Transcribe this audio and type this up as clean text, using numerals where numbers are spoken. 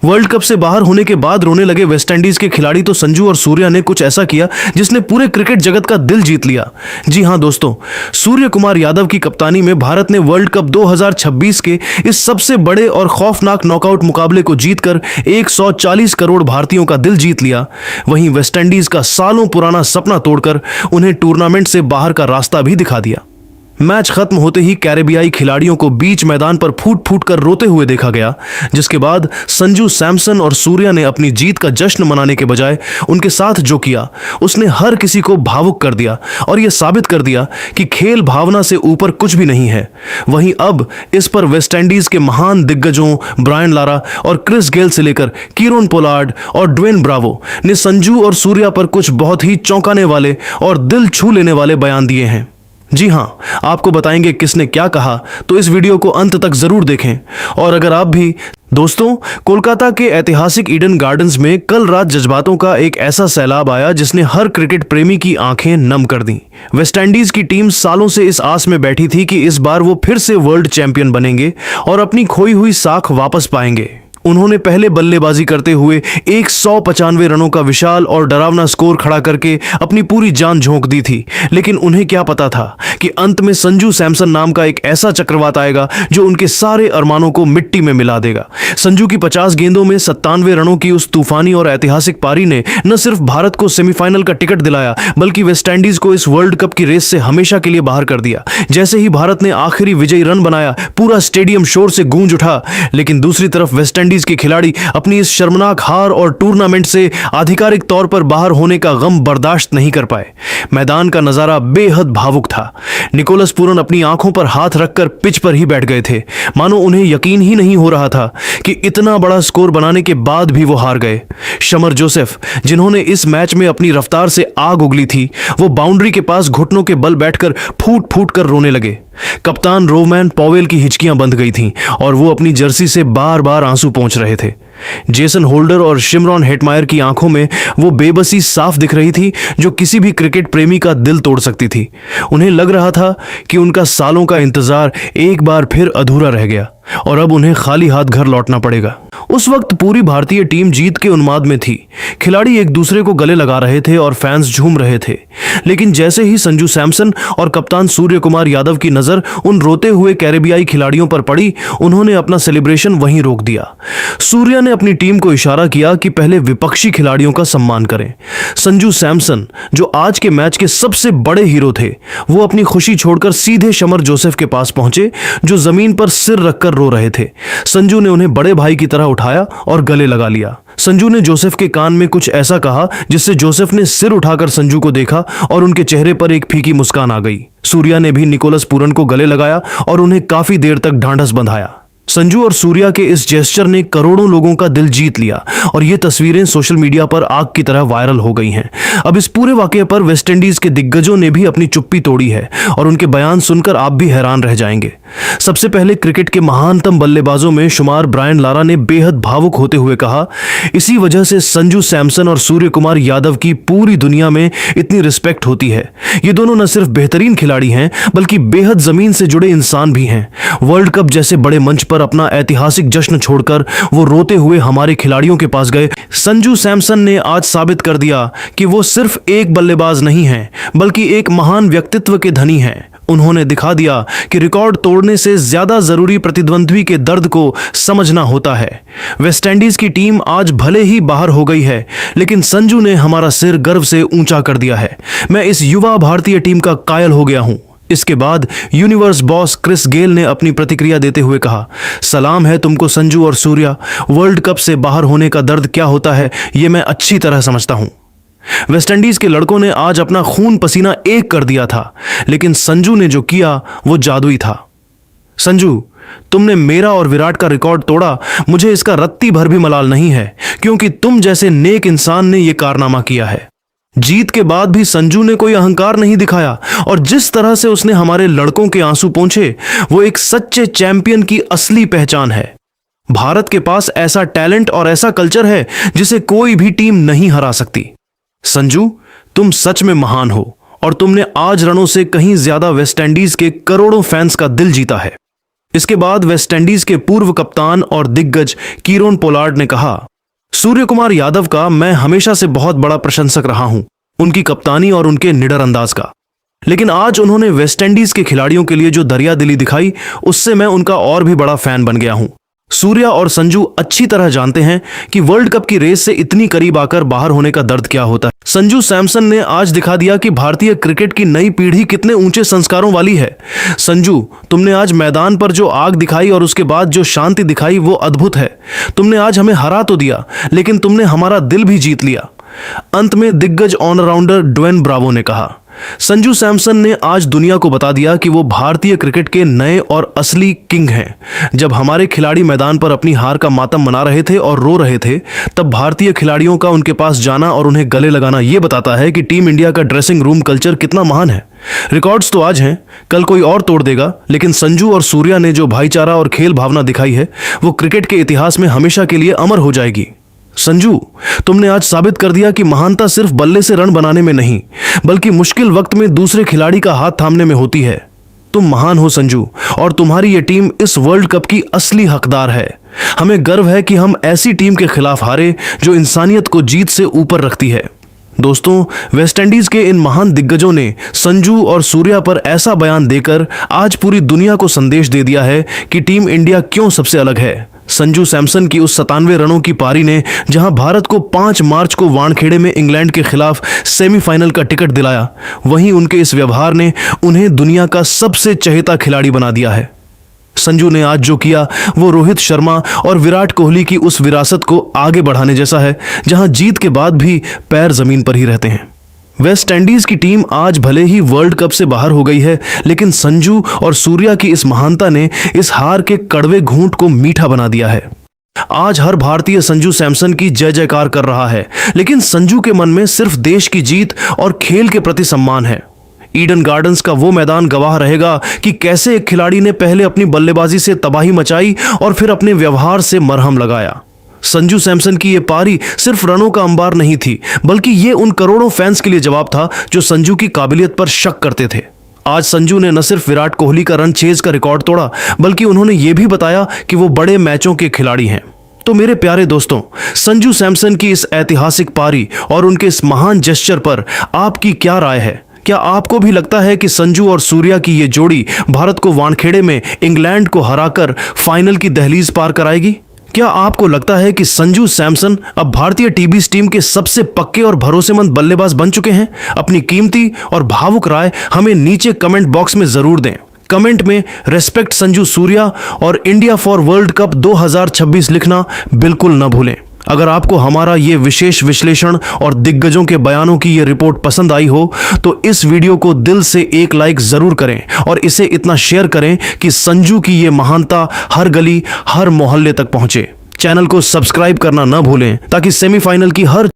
World cup से बाहर होने के बाद रोने लगे वेस्टइंडीज के खिलाड़ी तो संजू और सूर्या ने कुछ ऐसा किया जिसने पूरे क्रिकेट जगत का दिल जीत लिया। जी हां दोस्तों, सूर्य कुमार यादव की कप्तानी में भारत ने वर्ल्ड कप 2026 के इस सबसे बड़े और खौफनाक नॉकआउट मुकाबले को जीतकर 140 करोड़ भारतीयों का दिल जीत लिया। वहीं वेस्टइंडीज का सालों पुराना सपना तोड़कर उन्हें टूर्नामेंट से बाहर का रास्ता भी दिखा दिया। मैच खत्म होते ही कैरेबियाई खिलाड़ियों को बीच मैदान पर फूट फूट कर रोते हुए देखा गया, जिसके बाद संजू सैमसन और सूर्या ने अपनी जीत का जश्न मनाने के बजाय उनके साथ जो किया उसने हर किसी को भावुक कर दिया और यह साबित कर दिया कि खेल भावना से ऊपर कुछ भी नहीं है। वहीं अब इस पर वेस्टइंडीज के महान दिग्गजों ब्रायन लारा और क्रिस गेल से लेकर कीरोन पोलार्ड और ड्वेन ब्रावो ने संजू और सूर्या पर कुछ बहुत ही चौंकाने वाले और दिल छू लेने वाले बयान दिए हैं। जी हां, आपको बताएंगे किसने क्या कहा, तो इस वीडियो को अंत तक जरूर देखें। और अगर आप भी दोस्तों, कोलकाता के ऐतिहासिक ईडन गार्डन्स में कल रात जज्बातों का एक ऐसा सैलाब आया जिसने हर क्रिकेट प्रेमी की आंखें नम कर दी। वेस्टइंडीज की टीम सालों से इस आस में बैठी थी कि इस बार वो फिर से वर्ल्ड चैंपियन बनेंगे और अपनी खोई हुई साख वापस पाएंगे। उन्होंने पहले बल्लेबाजी करते हुए 195 रनों का विशाल और डरावना स्कोर खड़ा करके अपनी पूरी जान झोंक दी थी, लेकिन उन्हें क्या पता था कि अंत में संजू सैमसन नाम का एक ऐसा चक्रवात आएगा जो उनके सारे अरमानों को मिट्टी में मिला देगा। संजू की 50 गेंदों में 97 रनों की उस तूफानी और ऐतिहासिक पारी ने न सिर्फ भारत को सेमीफाइनल का टिकट दिलाया, बल्कि वेस्टइंडीज को इस वर्ल्ड कप की रेस से हमेशा के लिए बाहर कर दिया। जैसे ही भारत ने आखिरी विजयी रन बनाया, पूरा स्टेडियम शोर से गूंज उठा, लेकिन दूसरी तरफ वेस्टइंडीज के खिलाड़ी अपनी इस शर्मनाक हार और टूर्नामेंट से आधिकारिक तौर पर बाहर होने का गम बर्दाश्त नहीं कर पाए। मैदान का नजारा बेहद भावुक था। निकोलस पूरन अपनी आंखों पर हाथ रखकर पिच पर ही बैठ गए थे, मानो उन्हें यकीन ही नहीं हो रहा था कि इतना बड़ा स्कोर बनाने के बाद भी वो हार गए। शमर जोसेफ, जिन्होंने इस मैच में अपनी रफ्तार से आग उगली थी, वो बाउंड्री के पास घुटनों के बल बैठकर फूट फूट कर रोने लगे। कप्तान रोवमैन पॉवेल की हिचकियां बंध गई थीं और वो अपनी जर्सी से बार बार आंसू पोंछ रहे थे। जेसन होल्डर और शिमरॉन हेटमायर की आंखों में वो बेबसी साफ दिख रही थी जो किसी भी क्रिकेट प्रेमी का दिल तोड़ सकती थी। उन्हें लग रहा था कि उनका सालों का इंतजार एक बार फिर अधूरा रह गया और अब उन्हें खाली हाथ घर लौटना पड़ेगा। उस वक्त पूरी भारतीय टीम जीत के उन्माद में थी। खिलाड़ी एक दूसरे को गले लगा रहे थे और फैंस झूम रहे थे, लेकिन जैसे ही संजू सैमसन और कप्तान सूर्य कुमार यादव की नजर उन रोते हुए कैरेबियाई खिलाड़ियों पर पड़ी, उन्होंने अपना सेलिब्रेशन वहीं रोक दिया। सूर्या ने अपनी टीम को इशारा किया कि पहले विपक्षी खिलाड़ियों का सम्मान करें। संजू सैमसन, जो आज के मैच के सबसे बड़े हीरो थे, वो अपनी खुशी छोड़कर सीधे शमर जोसेफ के पास पहुंचे, जो जमीन पर सिर रखकर रो रहे थे। संजू ने उन्हें बड़े भाई की तरह उठाया और गले लगा लिया। संजू ने जोसेफ के कान में कुछ ऐसा कहा जिससे जोसेफ ने सिर उठाकर संजू को देखा और उनके चेहरे पर एक फीकी मुस्कान आ गई। सूर्या ने भी निकोलस पूरन को गले लगाया और उन्हें काफी देर तक ढांढस बंधाया। संजू और सूर्या के इस जेस्चर ने करोड़ों लोगों का दिल जीत लिया और ये तस्वीरें सोशल मीडिया पर आग की तरह वायरल हो गई हैं। अब इस पूरे वाकये पर वेस्टइंडीज के दिग्गजों ने भी अपनी चुप्पी तोड़ी है और उनके बयान सुनकर आप भी हैरान रह जाएंगे। सबसे पहले क्रिकेट के महानतम बल्लेबाजों में शुमार ब्रायन लारा ने बेहद भावुक होते हुए कहा, इसी वजह से संजू सैमसन और सूर्य कुमार यादव की पूरी दुनिया में इतनी रिस्पेक्ट होती है। ये दोनों न सिर्फ बेहतरीन खिलाड़ी हैं, बल्कि बेहद जमीन से जुड़े इंसान भी हैं। वर्ल्ड कप जैसे बड़े मंच पर अपना ऐतिहासिक जश्न छोड़कर वो रोते हुए हमारे खिलाड़ियों के पास गए। संजू सैमसन ने आज साबित कर दिया कि वो सिर्फ एक बल्लेबाज नहीं हैं, बल्कि एक महान व्यक्तित्व के धनी हैं। उन्होंने दिखा दिया कि रिकॉर्ड तोड़ने से ज्यादा जरूरी प्रतिद्वंद्वी के दर्द को समझना होता है। वेस्टइंडीज की टीम आज भले ही बाहर हो गई है, लेकिन संजू ने हमारा सिर गर्व से ऊंचा कर दिया है। मैं इस युवा भारतीय टीम का कायल हो गया हूं। इसके बाद यूनिवर्स बॉस क्रिस गेल ने अपनी प्रतिक्रिया देते हुए कहा, सलाम है तुमको संजू और सूर्या। वर्ल्ड कप से बाहर होने का दर्द क्या होता है ये मैं अच्छी तरह समझता हूं। वेस्टइंडीज के लड़कों ने आज अपना खून पसीना एक कर दिया था, लेकिन संजू ने जो किया वो जादुई था। संजू, तुमने मेरा और विराट का रिकॉर्ड तोड़ा, मुझे इसका रत्ती भर भी मलाल नहीं है, क्योंकि तुम जैसे नेक इंसान ने यह कारनामा किया है। जीत के बाद भी संजू ने कोई अहंकार नहीं दिखाया और जिस तरह से उसने हमारे लड़कों के आंसू पोंछे, वो एक सच्चे चैंपियन की असली पहचान है। भारत के पास ऐसा टैलेंट और ऐसा कल्चर है जिसे कोई भी टीम नहीं हरा सकती। संजू, तुम सच में महान हो और तुमने आज रनों से कहीं ज्यादा वेस्टइंडीज के करोड़ों फैंस का दिल जीता है। इसके बाद वेस्टइंडीज के पूर्व कप्तान और दिग्गज कीरोन पोलार्ड ने कहा, सूर्य कुमार यादव का मैं हमेशा से बहुत बड़ा प्रशंसक रहा हूं, उनकी कप्तानी और उनके निडर अंदाज का। लेकिन आज उन्होंने वेस्टइंडीज के खिलाड़ियों के लिए जो दरियादिली दिखाई, उससे मैं उनका और भी बड़ा फैन बन गया हूं। सूर्या और संजू अच्छी तरह जानते हैं कि वर्ल्ड कप की रेस से इतनी करीब आकर बाहर होने का दर्द क्या होता है। संजू सैमसन ने आज दिखा दिया कि भारतीय क्रिकेट की नई पीढ़ी कितने ऊंचे संस्कारों वाली है। संजू, तुमने आज मैदान पर जो आग दिखाई और उसके बाद जो शांति दिखाई, वो अद्भुत है। तुमने आज हमें हरा तो दिया, लेकिन तुमने हमारा दिल भी जीत लिया। अंत में दिग्गज ऑलराउंडर ड्वेन ब्रावो ने कहा, संजू सैमसन ने आज दुनिया को बता दिया कि वो भारतीय क्रिकेट के नए और असली किंग हैं। जब हमारे खिलाड़ी मैदान पर अपनी हार का मातम मना रहे थे और रो रहे थे, तब भारतीय खिलाड़ियों का उनके पास जाना और उन्हें गले लगाना ये बताता है कि टीम इंडिया का ड्रेसिंग रूम कल्चर कितना महान है। रिकॉर्ड्स तो आज हैं, कल कोई और तोड़ देगा, लेकिन संजू और सूर्या ने जो भाईचारा और खेल भावना दिखाई है, वो क्रिकेट के इतिहास में हमेशा के लिए अमर हो जाएगी। संजू, तुमने आज साबित कर दिया कि महानता सिर्फ बल्ले से रन बनाने में नहीं, बल्कि मुश्किल वक्त में दूसरे खिलाड़ी का हाथ थामने में होती है। तुम महान हो संजू, और तुम्हारी ये टीम इस वर्ल्ड कप की असली हकदार है। हमें गर्व है कि हम ऐसी टीम के खिलाफ हारे जो इंसानियत को जीत से ऊपर रखती है। दोस्तों, वेस्टइंडीज के इन महान दिग्गजों ने संजू और सूर्या पर ऐसा बयान देकर आज पूरी दुनिया को संदेश दे दिया है कि टीम इंडिया क्यों सबसे अलग है। संजू सैमसन की उस 97 रनों की पारी ने जहां भारत को 5 मार्च को वानखेड़े में इंग्लैंड के खिलाफ सेमीफाइनल का टिकट दिलाया, वहीं उनके इस व्यवहार ने उन्हें दुनिया का सबसे चहेता खिलाड़ी बना दिया है। संजू ने आज जो किया वो रोहित शर्मा और विराट कोहली की उस विरासत को आगे बढ़ाने जैसा है, जहां जीत के बाद भी पैर जमीन पर ही रहते हैं। वेस्ट इंडीज की टीम आज भले ही वर्ल्ड कप से बाहर हो गई है, लेकिन संजू और सूर्या की इस महानता ने इस हार के कड़वे घूंट को मीठा बना दिया है। आज हर भारतीय संजू सैमसन की जय जयकार कर रहा है, लेकिन संजू के मन में सिर्फ देश की जीत और खेल के प्रति सम्मान है। ईडन गार्डन्स का वो मैदान गवाह रहेगा कि कैसे एक खिलाड़ी ने पहले अपनी बल्लेबाजी से तबाही मचाई और फिर अपने व्यवहार से मरहम लगाया। संजू सैमसन की ये पारी सिर्फ रनों का अंबार नहीं थी, बल्कि ये उन करोड़ों फैंस के लिए जवाब था जो संजू की काबिलियत पर शक करते थे। आज संजू ने न सिर्फ विराट कोहली का रन चेज का रिकॉर्ड तोड़ा, बल्कि उन्होंने ये भी बताया कि वो बड़े मैचों के खिलाड़ी हैं। तो मेरे प्यारे दोस्तों, संजू सैमसन की इस ऐतिहासिक पारी और उनके इस महान जेस्चर पर आपकी क्या राय है? क्या आपको भी लगता है कि संजू और सूर्या की ये जोड़ी भारत को वानखेड़े में इंग्लैंड को हराकर फाइनल की दहलीज पार कराएगी? क्या आपको लगता है कि संजू सैमसन अब भारतीय टीबीज टीम के सबसे पक्के और भरोसेमंद बल्लेबाज बन चुके हैं? अपनी कीमती और भावुक राय हमें नीचे कमेंट बॉक्स में जरूर दें। कमेंट में रेस्पेक्ट संजू सूर्या और इंडिया फॉर वर्ल्ड कप 2026 लिखना बिल्कुल न भूलें। अगर आपको हमारा ये विशेष विश्लेषण और दिग्गजों के बयानों की ये रिपोर्ट पसंद आई हो, तो इस वीडियो को दिल से एक लाइक जरूर करें और इसे इतना शेयर करें कि संजू की ये महानता हर गली, हर मोहल्ले तक पहुंचे। चैनल को सब्सक्राइब करना न भूलें ताकि सेमीफाइनल की हर